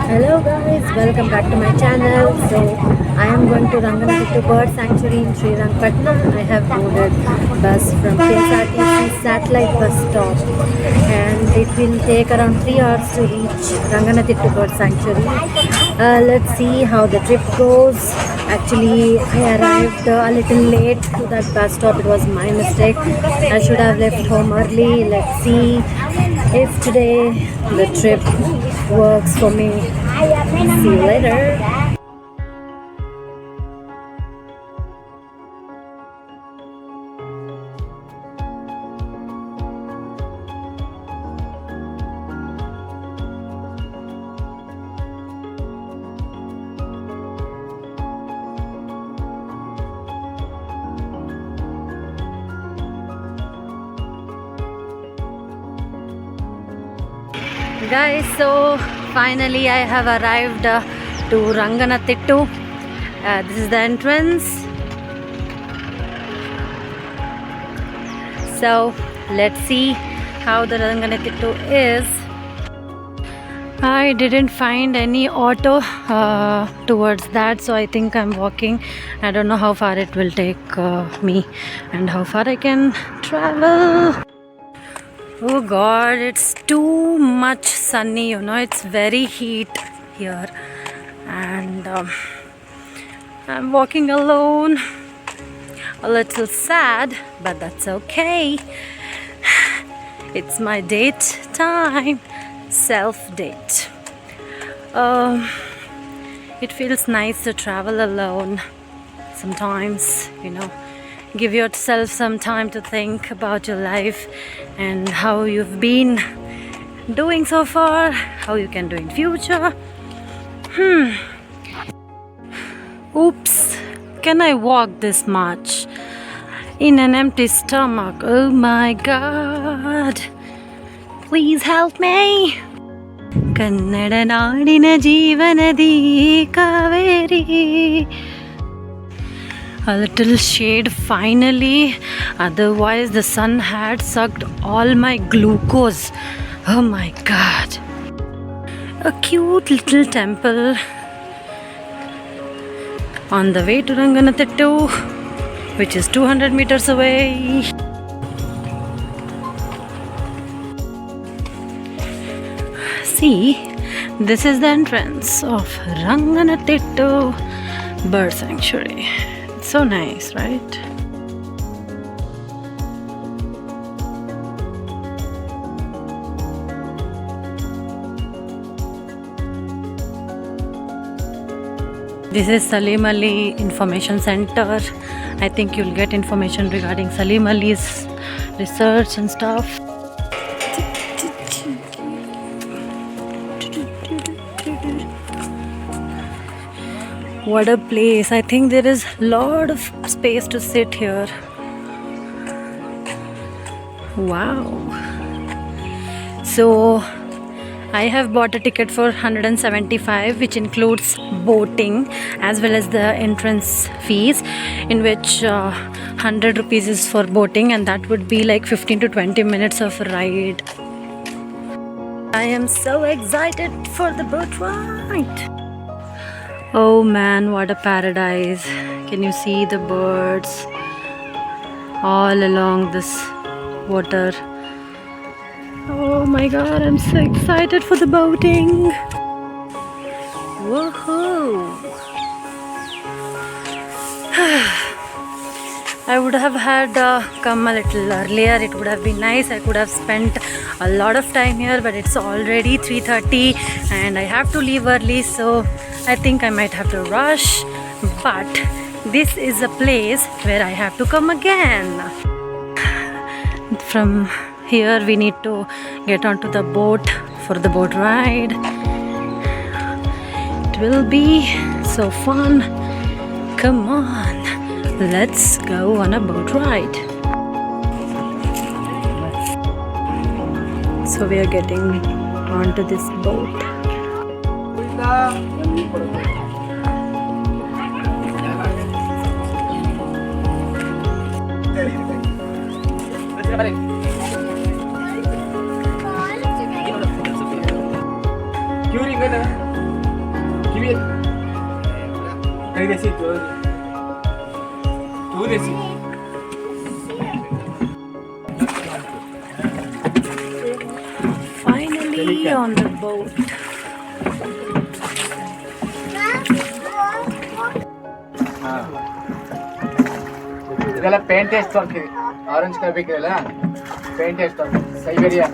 Hello guys, welcome back to my channel. So I am going to Ranganatittu Bird Sanctuary in Srirangpatna. I have boarded bus from KSRTC satellite bus stop and it will take around 3 hours to reach Ranganatittu Bird Sanctuary. Let's see how the trip goes. Actually, I arrived a little late to that bus stop. It was my mistake. I should have left home early. Let's see if today the trip works for me. See you later. Guys, so finally I have arrived to Ranganatittu. This is the entrance. So let's see how the Ranganatittu is. I didn't find any auto towards that, so I think I'm walking. I don't know how far it will take me and how far I can travel. Oh god, it's too much sunny, it's very heat here and I'm walking alone. A little sad, but that's okay. It's my date time, self-date. It feels nice to travel alone sometimes, give yourself some time to think about your life and how you've been doing so far, how you can do in future. Oops, can I walk this much in an empty stomach? Oh my god, please help me. Kannada naadina jeevanadi Kaveri. A little shade finally, otherwise the sun had sucked all my glucose. Oh my god. A cute little temple on the way to Ranganatittu, which is 200 meters away. See, this is the entrance of Ranganatittu Bird Sanctuary. So nice, right? This is Salim Ali Information Center. I think you'll get information regarding Salim Ali's research and stuff. What a place. I think there is a lot of space to sit here. Wow. So I have bought a ticket for 175, which includes boating as well as the entrance fees, in which 100 rupees is for boating, and that would be like 15 to 20 minutes of ride. I am so excited for the boat ride. Oh man, what a paradise. Can you see the birds all along this water? Oh my god, I'm so excited for the boating. Woohoo! I would have had come a little earlier. It would have been nice. I could have spent a lot of time here, but it's already 3:30 and I have to leave early, so I think I might have to rush. But this is a place where I have to come again. From here we need to get onto the boat for the boat ride. It will be so fun. Come on, let's go on a boat ride. So we are getting onto this boat. Finally on the boat. ಇದೆಲ್ಲ paint ಎಷ್ಟು ಹಾಕಿರಿ orange colour ಬೇಕಿರಲ್ಲ paint ಎಷ್ಟು ಸೈಬೇರಿಯಾ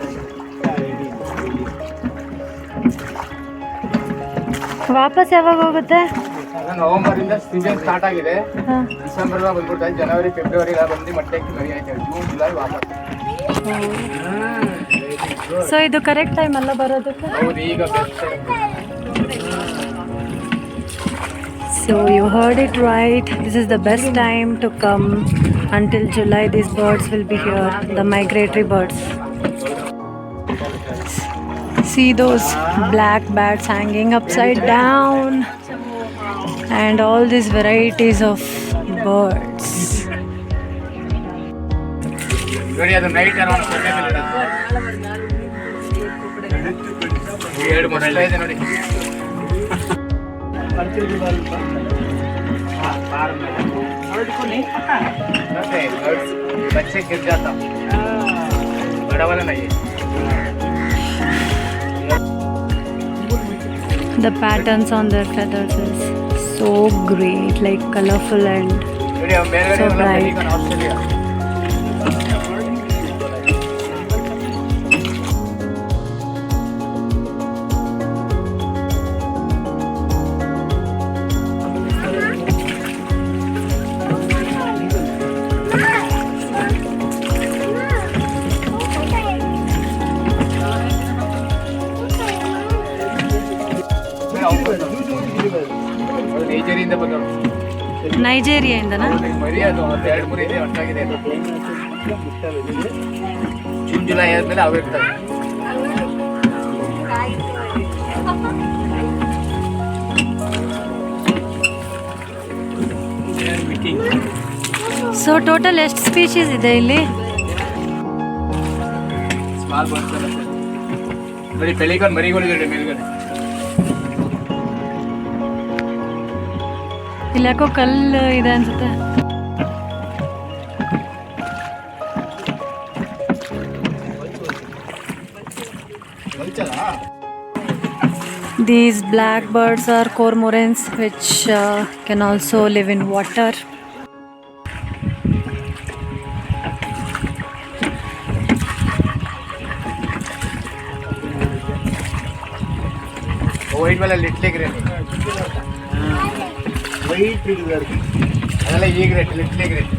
ವಾಪಸ್ ಯಾವಾಗ ಹೋಗುತ್ತೆ? November ಇಂದ season start ಆಗಿದೆ. December ಬಂದ್ಬಿಡ್ತಾರೆ. ಜನವರಿ ಫೆಬ್ರವರಿ ಬಂದು ಮತ್ತೆ ಮರಿ ಆಯ್ತು. ಜೂನ್ ಜುಲೈ ವಾಪಸ್. ಸೊ ಇದು ಕರೆಕ್ಟ್ ಟೈಮ್ ಅಲ್ಲ ಬರೋದಕ್ಕೆ? ಹೌದು, ಈಗ best. So you heard it right. This is the best time to come. Until July, these birds will be here, the migratory birds. See those black bats hanging upside down, and all these varieties of birds. बच्चे गिर जाता बड़ा वाला नहीं है. The patterns on their feathers is so great, like colorful and so bright. ನೈಜೇರಿಯಾಯಿಂದನಾ? June July ಆದ್ಮೇಲೆ ಅವಿರ್ತವೆ. ಸೊ ಟೋಟಲ್ ಎಷ್ಟು ಸ್ಪೀಶೀಸ್ ಇದೆ ಇಲ್ಲಿ? ಸ್ಮಾಲ್ ಬರ್ಡ್ಸ್ ಎಲ್ಲ ಬರೀ ಪೆಲಿಕಾನ್ ಮರಿಗಳಿದೆ ಮೇಲ್ಗಡೆ. ಇಲ್ಲಿ ಯಾಕೋ ಕಲ್ಲು ಇದೆ ಅನ್ಸುತ್ತೆ. These black birds are cormorants, which can also live in water. White ಮೇಲೆ ಲಿಟ್ಲೆ ಗ್ರೇಟ್, ವೈಟ್ ಅದೆಲ್ಲ ಈ egret, little egret.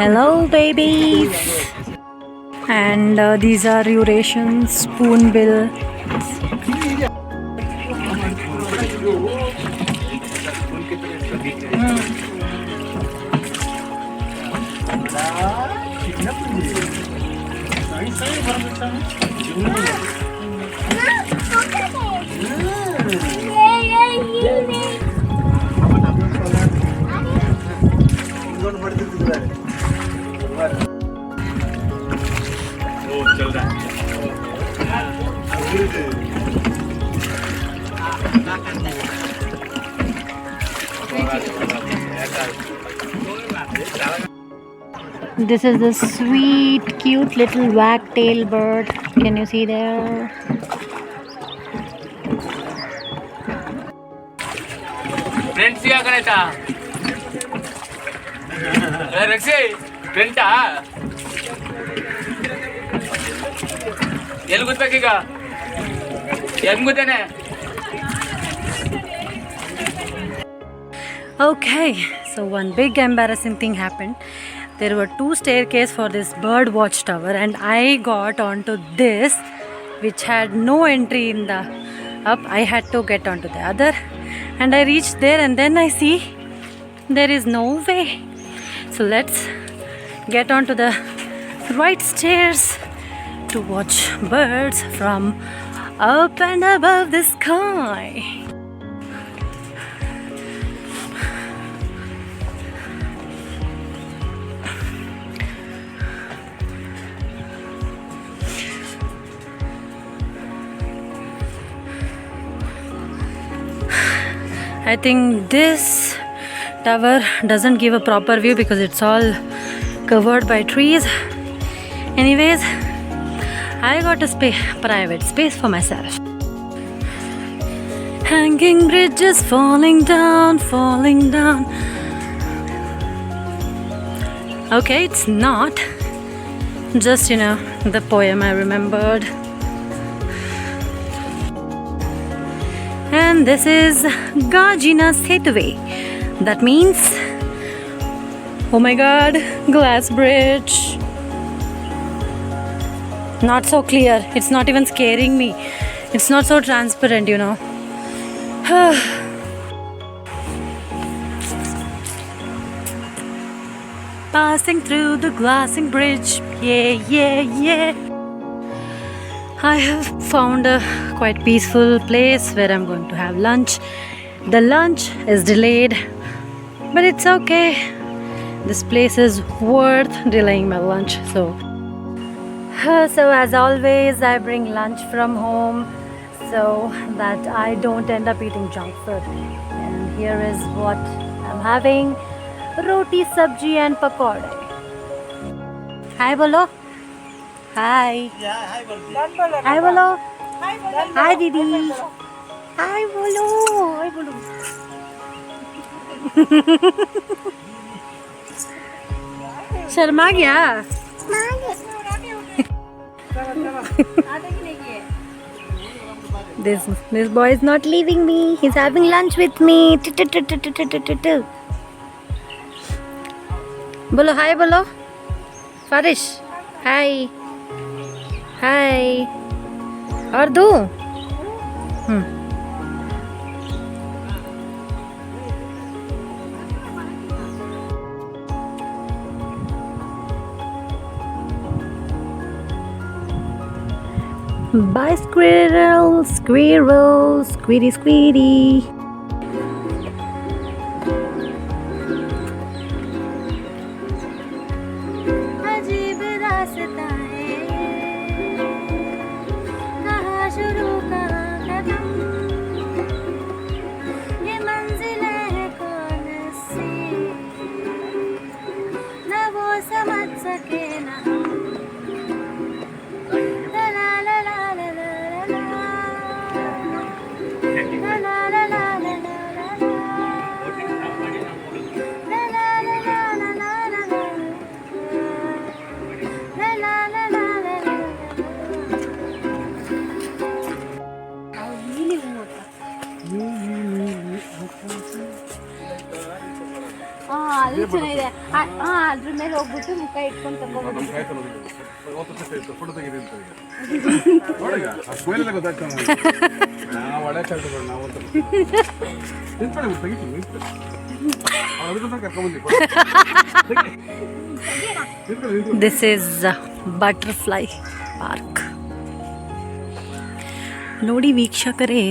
Hello babies, and these are Eurasian spoonbill. This is the sweet, cute little wagtail bird. Can you see there? Friends ಯಾಕಣಾಯ್ತಾ ರಕ್ಷಿ ಫ್ರೆಂಟಾ ಎಲ್ಲಿ ಗೊತ್ತಾಗೀಗ ಹೆಂಗ್ ಗೊತ್ತೇನೆ. Okay, so one big embarrassing thing happened. There were 2 staircases for this bird watchtower, and I got onto this, which had no entry in the up. I had to get onto the other, and I reached there, and then I see there is no way. So let's get onto the right stairs to watch birds from up and above the sky. I think this tower doesn't give a proper view because it's all covered by trees. Anyways, I got a private space for myself. Hanging bridges falling down, falling down. Okay, it's not. Just, the poem I remembered. And this is Gajina Sethuve. That means, oh my god, glass bridge. Not so clear. It's not even scaring me. It's not so transparent, Passing through the glassing bridge. Yeah, yeah, yeah. I have found a quite peaceful place where I'm going to have lunch. The lunch is delayed, but it's okay. This place is worth delaying my lunch. So as always, I bring lunch from home so that I don't end up eating junk food. And here is what I'm having. Roti, sabji and pakode. Hi bolo. Hi. Yeah, hi, Balji. Hi bolo. Hi, Balji. Hi didi. Hi bolo. Hi bolo. Sharma गया. This boy is not leaving me. He's having lunch with me. Bolo hi bolo. Farish. Hi. Hi. और दो. Bye squirrel, squirrel, squeedy squeedy. अजीब रास्ता है, कहाँ शुरू कहाँ खत्म, ये मंजिलें हैं कौन सी, न वो समझ सके न हम. ಅದು ಚೆನ್ನಾಗಿದೆ. ಅದ್ರ ಮೇಲೆ ಹೋಗ್ಬಿಟ್ಟು ಮುಖ ಇಟ್ಕೊಂಡು ತಗೋಬೋದು. ಫೋಟೋ ತೆಗೀರಿ ಅಂತ ನೋಡಿ ಸ್ಮೈಲ್ ಗೊತ್ತಾಗ್ತದೆ. ನಾವು ಒಳ್ಳೆ ಕಲ್ತ್ಕೊಂಡು ನಾವು ತೆಗಿತೀವಿ ಕರ್ಕೊಂಡ್ಬಂದಿ. This is butterfly park. Nodi Vikshakare,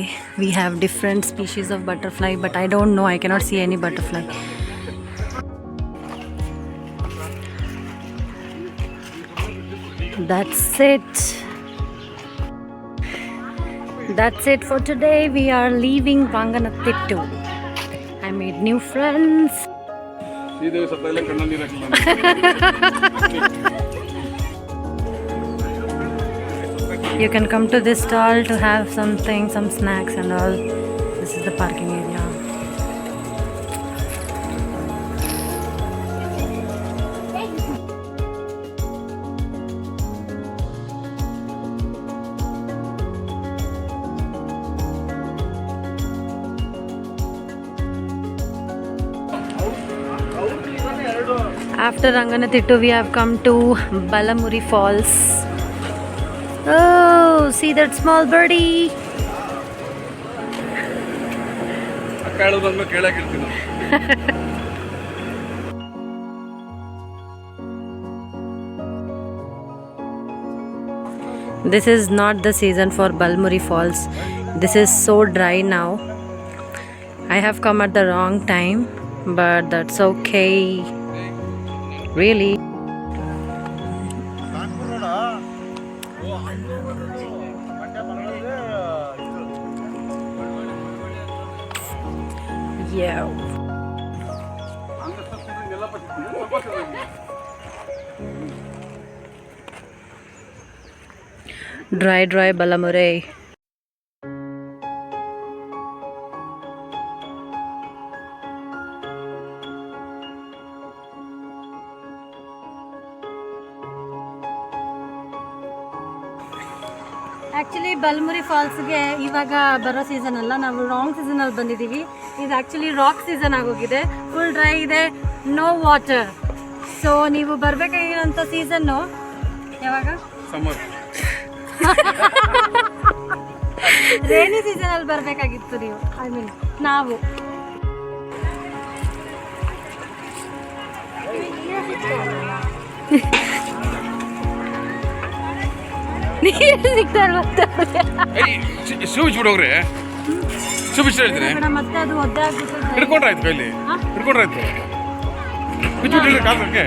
we have different species of butterfly, but I don't know, I cannot see any butterfly. That's it. That's it for today. We are leaving Ranganatittu. I made new friends. You can come to this stall to have something, some snacks and all. This is the parking area. After Ranganatittu, we have come to Balamuri Falls. Oh, see that small birdie. This is not the season for Balamuri Falls. This is so dry now. I have come at the wrong time, but that's okay. Really. Yeah. Dry Balamuri. Actually Balamuri ಫಾಲ್ಸ್ಗೆ ಇವಾಗ ಬರೋ season ಅಲ್ಲ, ನಾವು wrong ಸೀಸನಲ್ಲಿ ಬಂದಿದ್ದೀವಿ. ಇದು actually rock season ಆಗೋಗಿದೆ, full dry ಇದೆ, ನೋ ವಾಟರ್. ಸೊ ನೀವು ಬರಬೇಕಾಗಿರೋಂಥ ಸೀಸನ್ನು ಯಾವಾಗ? ಸಮ್ಮರ್. ರೇನಿ ಸೀಸನಲ್ಲಿ ಬರಬೇಕಾಗಿತ್ತು ನೀವು, ಐ ಮೀನ್ ನಾವು. ನೀರು ಸಿಗ್ತಾ ಶೂ ಬಿಡೋಗ್ರೆ, ಶೂ ಬಿಚ್ಚ ಹೇಳ್ತೀನಿ. ಮತ್ತೆ ಅದು ಒದ್ದೆ ಆಗ್ಬಿಟ್ಟು ಹಿಡ್ಕೊಂಡ್ರಾಯ್ತು, ಕೈಲಿ ಹಿಡ್ಕೊಂಡ್ರಾಯ್ತು. ಬಿಚ್ಚಿಬಿಟ್ಟಿದ್ರೆ ಕಾಲಕ್ಕೆ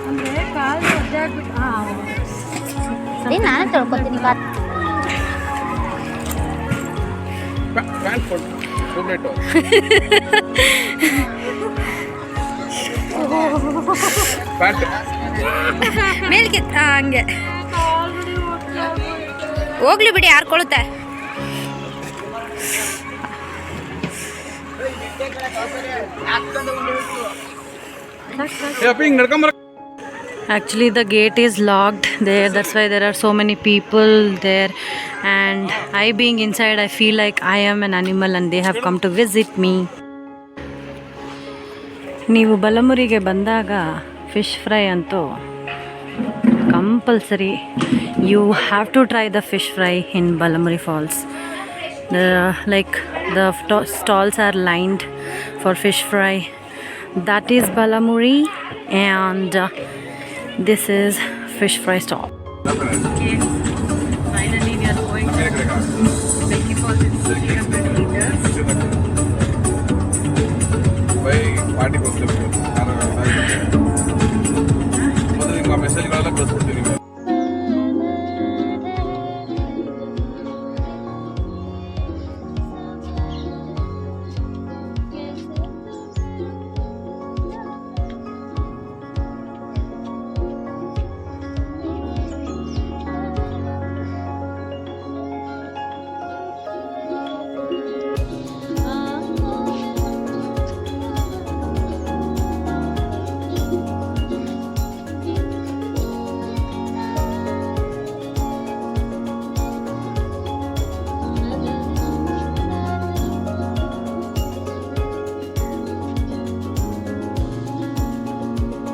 ಅಂದರೆ ಕಾಲು ಒದ್ದೆ ಆಗ್ಬಿಟ್ಟು. ನಾನು ತೊಳ್ಕೊತೀನಿ. ಪ್ಯಾಂಟ್ ಕೊಟ್ಟು ಟ್ಯೂಬ್ಲೈಟು ಪ್ಯಾಂಟ್ ಮೇಲ್ಗೆ ಹಂಗೆ ಹೋಗ್ಲಿ ಬಿಡಿ, ಯಾರ್ಕೊಳ್ಳುತ್ತೆ. ಹಿಂಗೆ ನಡ್ಕೊಂಬರ. Actually, the gate is locked there. That's why there are so many people there. And I being inside, I feel like I am an animal and they have come to visit me. ನೀವು ಬಲಮುರಿಗೆ ಬಂದಾಗ fish fry ಅಂತೂ compulsory. You have to try the fish fry in Balamuri Falls. The stalls are lined for fish fry. That is Balamuri, and this is fish fry stall. Okay, finally we are going to Balamuri Falls. It's 300 meters. Why party was